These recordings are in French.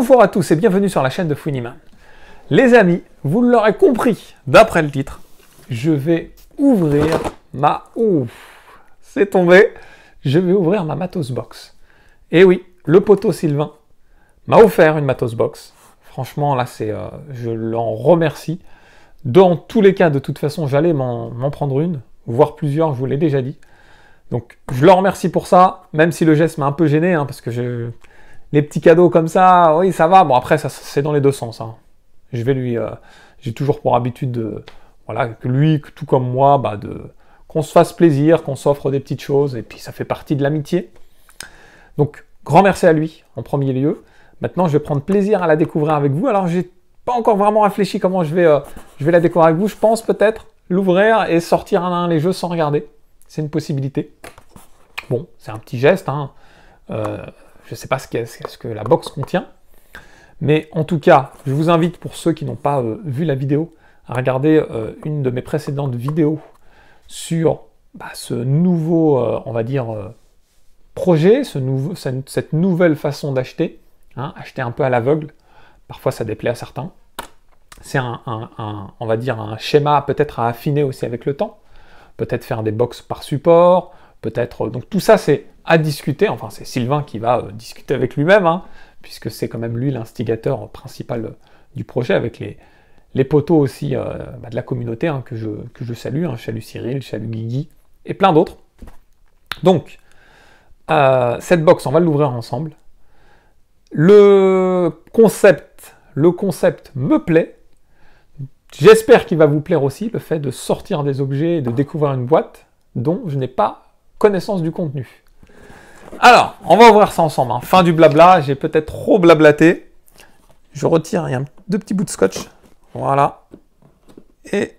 Bonjour à tous et bienvenue sur la chaîne de Funiman. Les amis, vous l'aurez compris d'après le titre, je vais ouvrir ma... Ouf, c'est tombé. Je vais ouvrir ma Matos Box. Et oui, le poteau Sylvain m'a offert une Matos Box. Franchement, là, je l'en remercie. Dans tous les cas, de toute façon, j'allais m'en prendre une, voire plusieurs, je vous l'ai déjà dit. Donc, je le remercie pour ça, même si le geste m'a un peu gêné, hein, parce que les petits cadeaux comme ça, oui, ça va. Bon, après, ça, c'est dans les deux sens. Hein. Je vais lui... j'ai toujours pour habitude de... Voilà, que lui, tout comme moi, qu'on se fasse plaisir, qu'on s'offre des petites choses, et puis ça fait partie de l'amitié. Donc, grand merci à lui, en premier lieu. Maintenant, je vais prendre plaisir à la découvrir avec vous. Alors, j'ai pas encore vraiment réfléchi comment je vais la découvrir avec vous. Je pense peut-être l'ouvrir et sortir un à un les jeux sans regarder. C'est une possibilité. Bon, c'est un petit geste. Hein. Je ne sais pas ce que la box contient. Mais en tout cas, je vous invite, pour ceux qui n'ont pas vu la vidéo, à regarder une de mes précédentes vidéos sur ce nouveau, on va dire, projet, cette nouvelle façon d'acheter. Hein, acheter un peu à l'aveugle. Parfois, ça déplaît à certains. C'est on va dire, un schéma peut-être à affiner aussi avec le temps. Peut-être faire des box par support. Peut-être. Donc tout ça, c'est à discuter. Enfin, c'est Sylvain qui va discuter avec lui-même, hein, puisque c'est quand même lui l'instigateur principal du projet, avec les poteaux aussi de la communauté, hein, que je salue. Hein, je salue Cyril, je salue Guigui et plein d'autres. Donc, cette box, on va l'ouvrir ensemble. Le concept me plaît. J'espère qu'il va vous plaire aussi, le fait de sortir des objets et de découvrir une boîte dont je n'ai pas connaissance du contenu. Alors, on va ouvrir ça ensemble. Hein. Fin du blabla, j'ai peut-être trop blablaté. Je retire, il y a deux petits bouts de scotch. Voilà. Et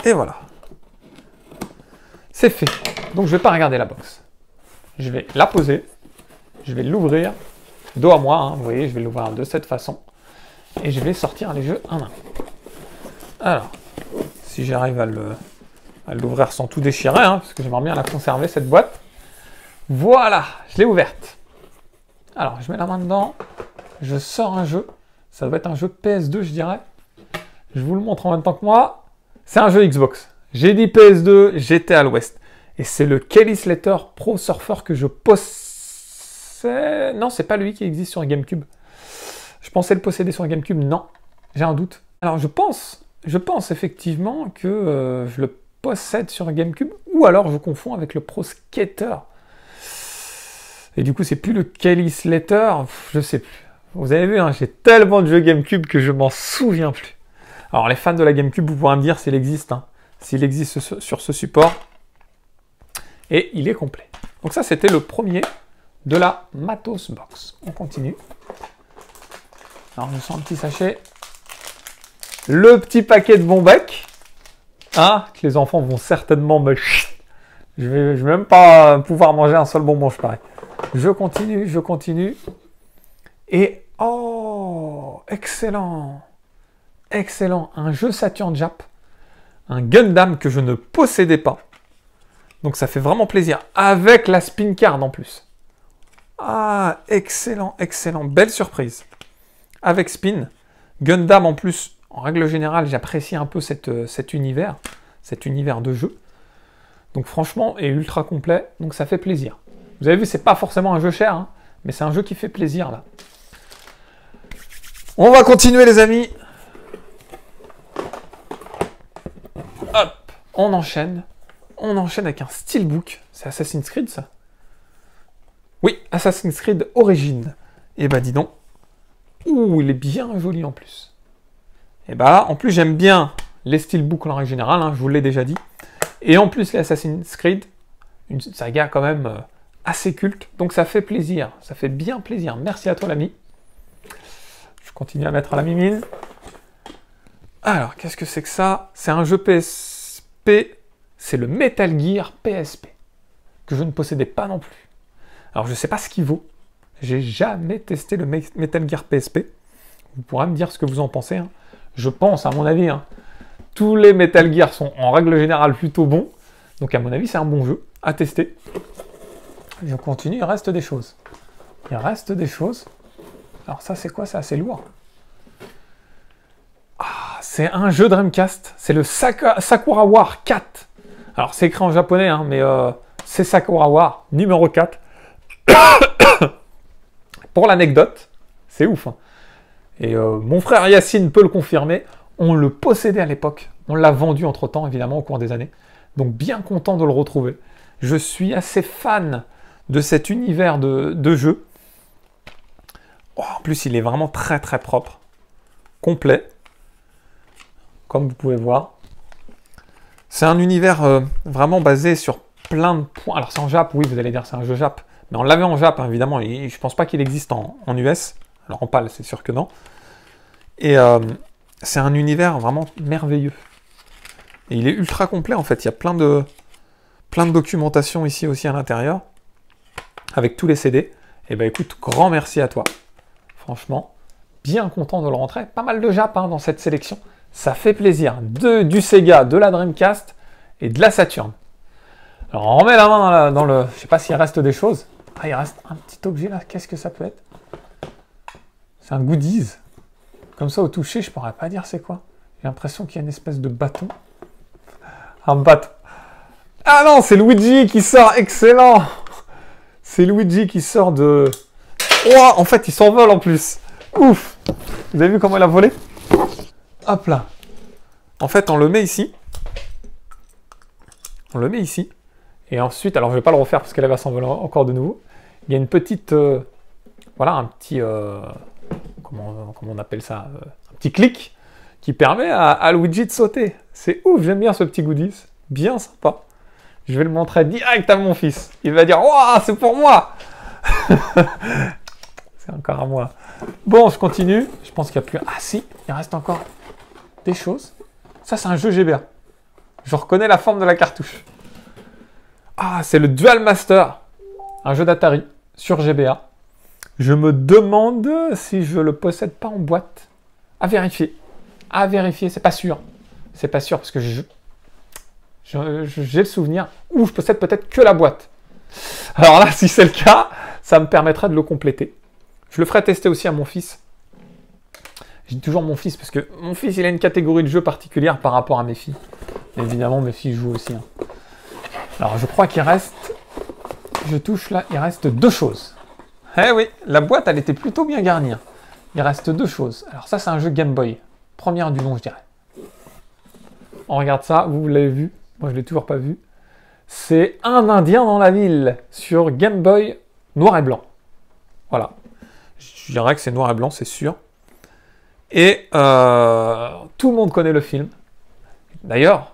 voilà. C'est fait. Donc, je ne vais pas regarder la box. Je vais la poser. Je vais l'ouvrir. Dos à moi, hein, vous voyez, je vais l'ouvrir de cette façon. Et je vais sortir les jeux un à un. Alors, si j'arrive à l'ouvrir sans tout déchirer, hein, parce que j'aimerais bien la conserver, cette boîte. Voilà, je l'ai ouverte. Alors, je mets la main dedans. Je sors un jeu. Ça doit être un jeu PS2, je dirais. Je vous le montre en même temps que moi. C'est un jeu Xbox. J'ai dit PS2, j'étais à l'ouest. Et c'est le Kelly Slater Pro Surfer que je possède. Non, c'est pas lui qui existe sur GameCube. Je pensais le posséder sur GameCube. Non, j'ai un doute. Alors, je pense effectivement que je le possède sur GameCube, ou alors je confonds avec le Pro Skater. Et du coup, c'est plus le Kelly Slater, je sais plus. Vous avez vu, hein, j'ai tellement de jeux GameCube que je m'en souviens plus. Alors, les fans de la GameCube, vous pourrez me dire s'il existe. Hein, s'il existe sur ce support. Et il est complet. Donc ça, c'était le premier de la Matos Box. On continue. Alors, je sens un petit sachet. Le petit paquet de bon bec. Hein, que les enfants vont certainement me... Je vais même pas pouvoir manger un seul bonbon, je parie. Je continue. Et, oh, excellent. Excellent. Un jeu Saturn Jap. Un Gundam que je ne possédais pas. Donc, ça fait vraiment plaisir. Avec la spin card en plus. Ah, excellent, excellent. Belle surprise. Avec spin. Gundam en plus, en règle générale, j'apprécie un peu cet univers de jeu. Donc franchement, est ultra complet, donc ça fait plaisir. Vous avez vu, c'est pas forcément un jeu cher, hein, mais c'est un jeu qui fait plaisir là. On va continuer les amis. Hop, on enchaîne avec un steelbook. C'est Assassin's Creed ça? Oui, Assassin's Creed Origins. Et bah dis donc. Ouh, il est bien joli en plus. Et bah en plus j'aime bien les steelbooks en règle générale, hein, je vous l'ai déjà dit. Et en plus les Assassin's Creed, une saga quand même assez culte. Donc ça fait plaisir, ça fait bien plaisir. Merci à toi l'ami. Je continue à mettre à la mimine. Alors, qu'est-ce que c'est que ça? C'est un jeu PSP, c'est le Metal Gear PSP, que je ne possédais pas non plus. Alors je ne sais pas ce qu'il vaut. J'ai jamais testé le Metal Gear PSP. Vous pourrez me dire ce que vous en pensez. Hein. Je pense, à mon avis, hein, tous les Metal Gear sont en règle générale plutôt bons. Donc à mon avis, c'est un bon jeu à tester. Je continue, il reste des choses. Alors ça, c'est quoi? C'est assez lourd. Ah, c'est un jeu Dreamcast. C'est le Sakura War 4. Alors, c'est écrit en japonais, hein, mais c'est Sakura War numéro 4. Pour l'anecdote, c'est ouf. Hein. Et mon frère Yacine peut le confirmer. On le possédait à l'époque. On l'a vendu entre-temps, évidemment, au cours des années. Donc, bien content de le retrouver. Je suis assez fan de cet univers de jeu. Oh, en plus, il est vraiment très, très propre. Complet. Comme vous pouvez voir. C'est un univers vraiment basé sur plein de points. Alors, c'est en Jap, oui, vous allez dire c'est un jeu Jap. Mais on l'avait en Jap, hein, évidemment. Et je pense pas qu'il existe en US. Alors, en PAL, c'est sûr que non. Et c'est un univers vraiment merveilleux. Et il est ultra complet, en fait. Il y a plein de documentation ici aussi à l'intérieur. Avec tous les CD. Et ben écoute, grand merci à toi. Franchement, bien content de le rentrer. Pas mal de Jap hein, dans cette sélection. Ça fait plaisir. Du Sega, de la Dreamcast et de la Saturn. Alors on remet la main dans le... Je sais pas s'il reste des choses. Ah, il reste un petit objet là. Qu'est-ce que ça peut être? C'est un goodies. Comme ça, au toucher, je pourrais pas dire c'est quoi. J'ai l'impression qu'il y a une espèce de bâton. Un bâton. Ah non, c'est Luigi qui sort. Excellent. C'est Luigi qui sort de... Oh, en fait, il s'envole en plus. Ouf. Vous avez vu comment il a volé? Hop là. En fait, on le met ici. On le met ici. Et ensuite, alors je vais pas le refaire parce qu'elle va s'envoler encore de nouveau. Il y a une petite... voilà, un petit... comment on appelle ça? Un petit clic qui permet à Luigi de sauter. C'est ouf, j'aime bien ce petit goodies. Bien sympa. Je vais le montrer direct à mon fils. Il va dire « Waouh, c'est pour moi !» C'est encore à moi. Bon, je continue. Je pense qu'il n'y a plus... Ah si, il reste encore des choses. Ça, c'est un jeu GBA. Je reconnais la forme de la cartouche. Ah, c'est le Dual Master. Un jeu d'Atari sur GBA. Je me demande si je le possède pas en boîte. À vérifier. À vérifier, c'est pas sûr. C'est pas sûr parce que j'ai le souvenir. Ou je possède peut-être que la boîte. Alors là, si c'est le cas, ça me permettra de le compléter. Je le ferai tester aussi à mon fils. Je dis toujours mon fils parce que mon fils, il a une catégorie de jeu particulière par rapport à mes filles. Évidemment, mes filles jouent aussi. Hein. Alors, je crois qu'il reste... Je touche là, il reste deux choses. Eh oui, la boîte, elle était plutôt bien garnie. Il reste deux choses. Alors ça, c'est un jeu Game Boy. Première du nom, je dirais. On regarde ça, vous l'avez vu. Moi, je ne l'ai toujours pas vu. C'est Un Indien dans la ville sur Game Boy noir et blanc. Voilà. Je dirais que c'est noir et blanc, c'est sûr. Et tout le monde connaît le film. D'ailleurs,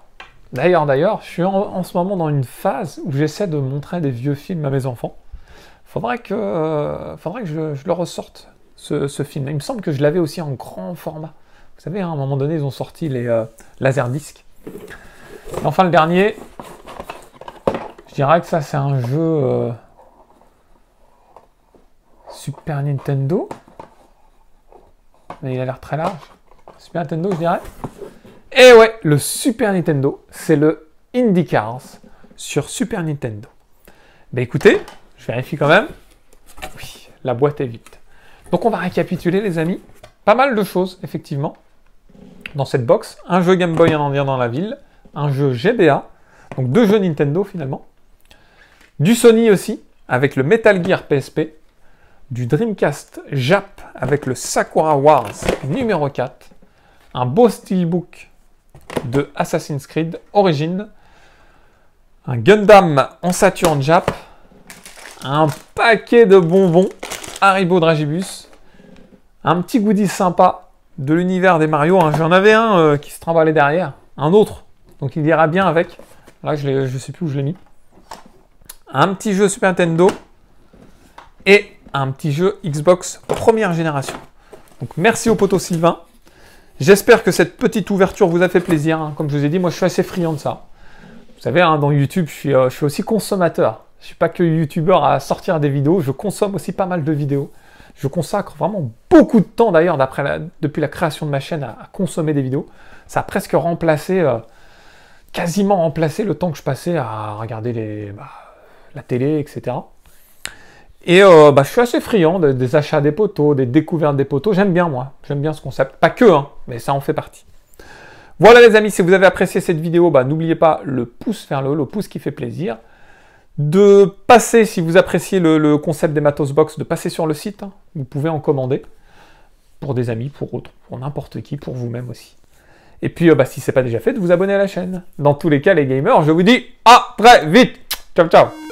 je suis en ce moment dans une phase où j'essaie de montrer des vieux films à mes enfants. Faudrait que je le ressorte, ce film. Il me semble que je l'avais aussi en grand format. Vous savez, hein, à un moment donné, ils ont sorti les Laserdisc. Et enfin, le dernier, je dirais que ça, c'est un jeu Super Nintendo. Mais il a l'air très large. Super Nintendo, je dirais. Et ouais, le Super Nintendo, c'est le Indy Cars sur Super Nintendo. Ben écoutez, je vérifie quand même. Oui, la boîte est vide. Donc on va récapituler les amis. Pas mal de choses, effectivement, dans cette box. Un jeu Game Boy, Un Indien dans la ville. Un jeu GBA. Donc deux jeux Nintendo finalement. Du Sony aussi, avec le Metal Gear PSP. Du Dreamcast Jap avec le Sakura Wars numéro 4. Un beau steelbook de Assassin's Creed Origins. Un Gundam en Saturn Jap. Un paquet de bonbons Haribo Dragibus. Un petit goodie sympa de l'univers des Mario. J'en avais un qui se trimballait derrière. Un autre. Donc il ira bien avec. Là, je sais plus où je l'ai mis. Un petit jeu Super Nintendo. Et un petit jeu Xbox première génération. Donc merci au poteau Sylvain. J'espère que cette petite ouverture vous a fait plaisir. Hein. Comme je vous ai dit, moi je suis assez friand de ça. Vous savez, hein, dans YouTube, je suis aussi consommateur. Je ne suis pas que youtubeur à sortir des vidéos, je consomme aussi pas mal de vidéos. Je consacre vraiment beaucoup de temps d'ailleurs, depuis la création de ma chaîne, à consommer des vidéos. Ça a presque remplacé, quasiment remplacé le temps que je passais à regarder la télé, etc. Et je suis assez friand des achats des poteaux, des découvertes des poteaux. J'aime bien, moi. J'aime bien ce concept. Pas que, hein, mais ça en fait partie. Voilà les amis, si vous avez apprécié cette vidéo, n'oubliez pas le pouce vers le haut, le pouce qui fait plaisir. De passer, si vous appréciez le concept des Matos Box, de passer sur le site. Hein. Vous pouvez en commander. Pour des amis, pour autres, pour n'importe qui, pour vous-même aussi. Et puis, si ce n'est pas déjà fait, de vous abonner à la chaîne. Dans tous les cas, les gamers, je vous dis à très vite. Ciao, ciao.